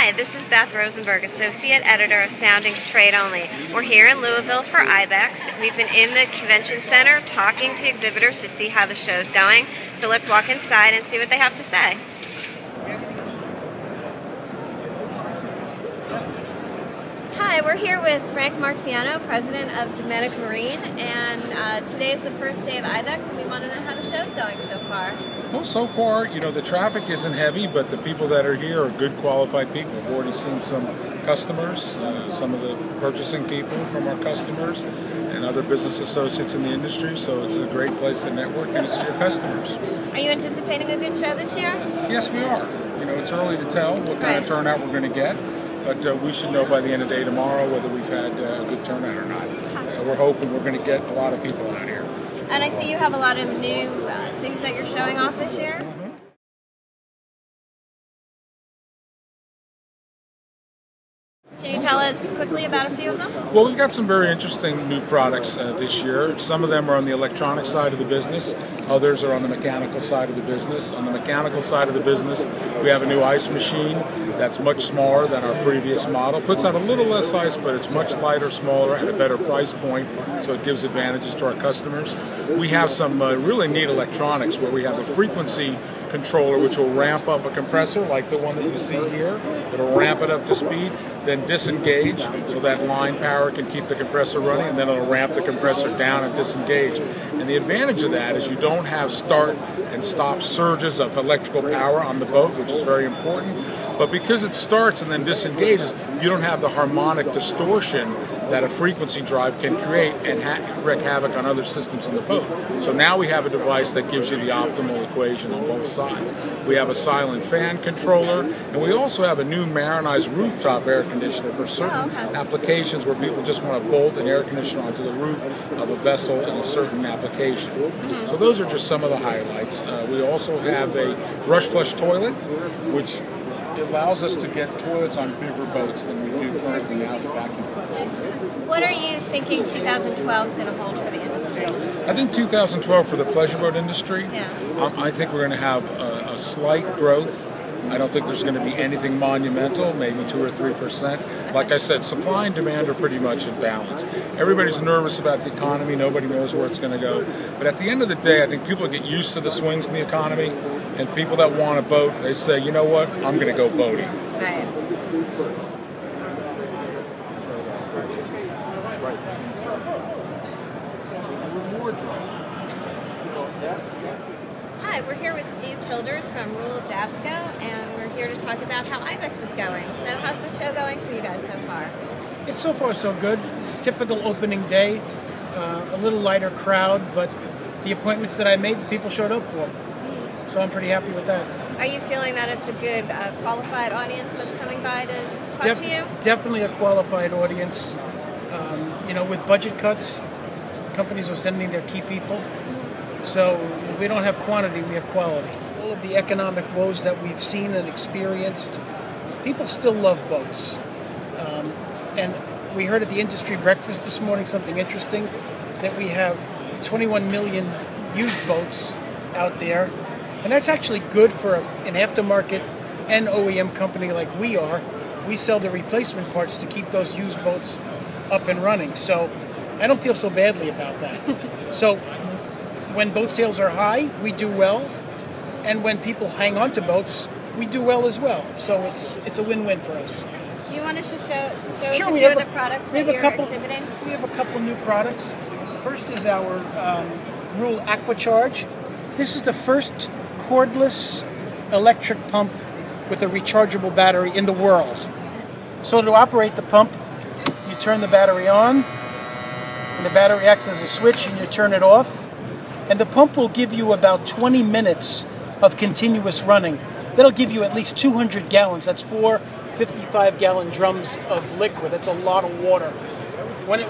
Hi, this is Beth Rosenberg, Associate Editor of Soundings Trade Only. We're here in Louisville for IBEX. We've been in the convention center talking to exhibitors to see how the show's going. So let's walk inside and see what they have to say. Hi, we're here with Frank Marciano, President of Dometic Marine, and today is the first day of IBEX, and we want to know how the show's going so far. Well, so far, the traffic isn't heavy, but the people that are here are good, qualified people. We've already seen some customers, some of the purchasing people from our customers, and other business associates in the industry, so it's a great place to network and to see your customers. Are you anticipating a good show this year? Yes, we are. It's early to tell what kind of turnout we're going to get. But we should know by the end of the day tomorrow whether we've had a good turnout or not. So we're hoping we're going to get a lot of people out here. And I see you have a lot of new things that you're showing off this year. Can you tell us quickly about a few of them? Well, we've got some very interesting new products this year. Some of them are on the electronic side of the business. Others are on the mechanical side of the business. On the mechanical side of the business, we have a new ice machine that's much smaller than our previous model. Puts out a little less ice, but it's much lighter, smaller, at a better price point, so it gives advantages to our customers. We have some really neat electronics where we have a frequency controller which will ramp up a compressor like the one that you see here. It'll ramp it up to speed, then disengage so that line power can keep the compressor running, and then it'll ramp the compressor down and disengage. And the advantage of that is you don't have start and stop surges of electrical power on the boat, which is very important. But because it starts and then disengages, you don't have the harmonic distortion that a frequency drive can create and wreak havoc on other systems in the boat. So now we have a device that gives you the optimal equation on both sides. We have a silent fan controller, and we also have a new marinized rooftop air conditioner for certain applications where people just want to bolt an air conditioner onto the roof of a vessel in a certain application. So those are just some of the highlights. We also have a rush flush toilet, which allows us to get toilets on bigger boats than we do currently now with vacuum pumps. What are you thinking 2012 is going to hold for the industry? I think 2012 for the pleasure boat industry, I think we're going to have a slight growth. I don't think there's going to be anything monumental, maybe 2 or 3%. Like I said, supply and demand are pretty much in balance. Everybody's nervous about the economy. Nobody knows where it's going to go. But at the end of the day, I think people get used to the swings in the economy, and people that want a boat, they say, you know what, I'm going to go boating. Right. Hi, we're here with Steve Tilders from Rule of Dabsco, and we're here to talk about how IBEX is going. So how's the show going for you guys so far? It's so far so good. Typical opening day, a little lighter crowd, but the appointments that I made, the people showed up for. So I'm pretty happy with that. Are you feeling that it's a good qualified audience that's coming by to talk to you? Definitely a qualified audience. With budget cuts, companies are sending their key people. So we don't have quantity, we have quality. All of the economic woes that we've seen and experienced, people still love boats. And we heard at the industry breakfast this morning something interesting, that we have 21 million used boats out there. And that's actually good for an aftermarket and OEM company like we are. We sell the replacement parts to keep those used boats up and running. So I don't feel so badly about that. So when boat sales are high, we do well. And when people hang on to boats, we do well as well. So it's a win-win for us. Do you want us to show us a Sure, few of the products that you're exhibiting? We have a couple new products. First is our Rule AquaCharge. This is the first cordless electric pump with a rechargeable battery in the world. So to operate the pump, you turn the battery on, and the battery acts as a switch, and you turn it off. And the pump will give you about 20 minutes of continuous running. That'll give you at least 200 gallons. That's 4 55-gallon drums of liquid. That's a lot of water. When it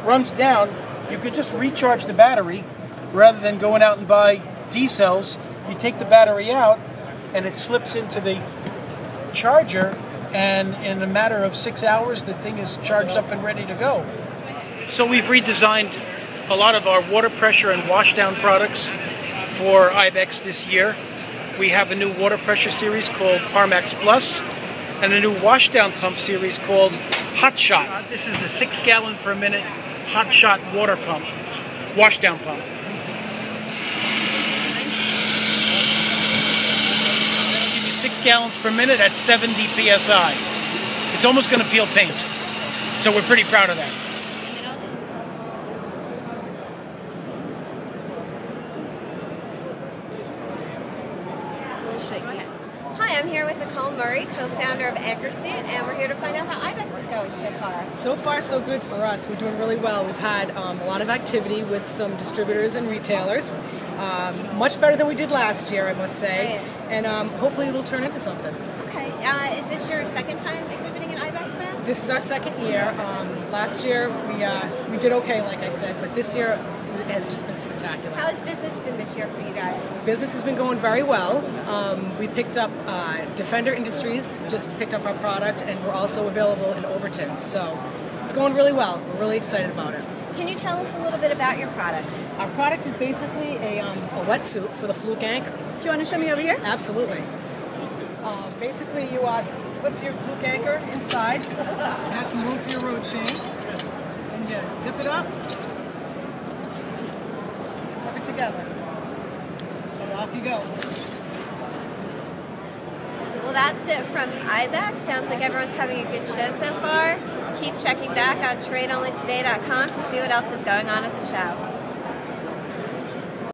runs down, you could just recharge the battery rather than going out and buy D-cells. You take the battery out, and it slips into the charger, and in a matter of 6 hours, the thing is charged up and ready to go. So we've redesigned a lot of our water pressure and washdown products for IBEX this year. We have a new water pressure series called Parmax Plus. and a new washdown pump series called Hot Shot. This is the 6 gallon per minute Hot Shot water pump, washdown pump. That'll give you 6 gallons per minute at 70 psi. It's almost going to peel paint, so we're pretty proud of that. Hi, I'm here with Nicole Murray, co-founder of Anchorsuit, and we're here to find out how IBEX is going so far. So far, so good for us. We're doing really well. We've had a lot of activity with some distributors and retailers. Much better than we did last year, I must say. Right. And hopefully it'll turn into something. Okay, is this your second time exhibiting at IBEX then? This is our second year. Last year we did okay, like I said, but this year it has just been spectacular. How has business been this year for you guys? Business has been going very well. We picked up Defender Industries, just picked up our product, and we're also available in Overton. So it's going really well. We're really excited about it. Can you tell us a little bit about your product? Our product is basically a wetsuit for the fluke anchor. Do you want to show me over here? Absolutely. Basically, you slip your fluke anchor inside, it has some room for your road chain, and you zip it up, flip it together, and off you go. Well, that's it from IBEX. Sounds like everyone's having a good show so far. Keep checking back on TradeOnlyToday.com to see what else is going on at the show.